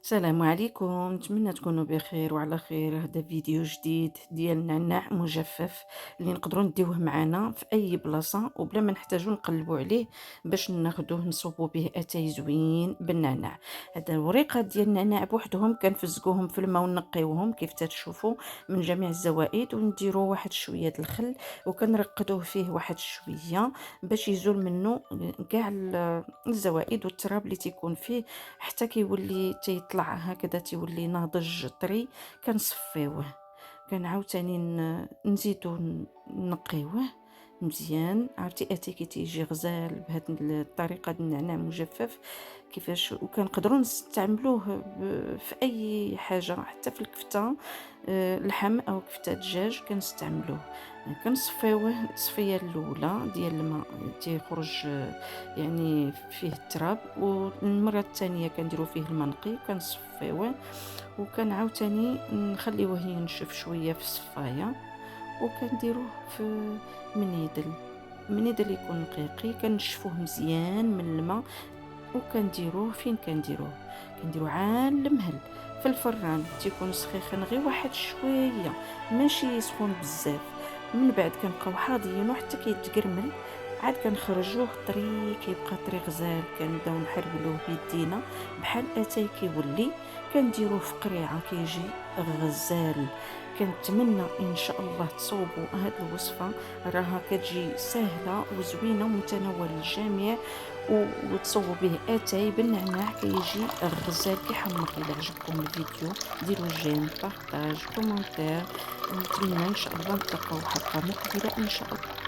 السلام عليكم، نتمنى تكونوا بخير وعلى خير. هذا فيديو جديد ديال النعناع مجفف اللي نقدروا نديوه معنا في اي بلاصه وبلا ما نحتاجوا نقلبوا عليه باش ناخذوه نصوبوا به اتاي زوين بالنعناع. هذا الوريقات ديال النعناع بوحدهم كنفزقوهم في الماء ونقيوهم كيف تتشوفوا من جميع الزوائد، ونديروا واحد شويه د الخل وكنرقدوه فيه واحد شويه باش يزول منه كاع الزوائد والتراب اللي تيكون فيه، حتى كيولي تيطلع هكذا تيولي ناضج طري. كنصفيوه، كنعاوتاني نزيدو نقيوه مزيان. عرفتي اتاي كي تيجي غزال بهاد الطريقه ديال النعناع مجفف كيفاش، وكنقدروا نستعملوه في اي حاجه، حتى في الكفته اللحم او كفته دجاج كنستعملوه. كنصفيوه التصفيه الاولى ديال الماء تيخرج يعني فيه التراب، والمره الثانيه كنديروا فيه الماء نقي وكنصفيوه، وكنعاوتاني نخليوه ينشف شويه في الصفايه، وكنديروه في منيدل يكون نقيقي. كنشفوه مزيان من الماء وكنديروه فين كنديروه عال المهل في الفران، تيكون سخيخن غير واحد شويه ماشي سخون بزاف. من بعد كنبقاو حاضيينو حتى كيتقرمل، عاد كنخرجوه طري، كيبقى طري غزال. كنبداو نحربلوه بيدينا بحال اتاي كيولي. كنديروه في قريعه كيجي غزال. كنتمنى ان شاء الله تصوبوا هاد الوصفه، راها كتجي سهله وزوينه ومتناول الجميع، وتصوبوا به اتاي بالنعناع كيجي غزال كيحمر. الى عجبكم الفيديو ديروا جيم، بارطاج، كومونتير. نتمنى ان شاء الله نتلاقاو حلقه مقبله ان شاء الله.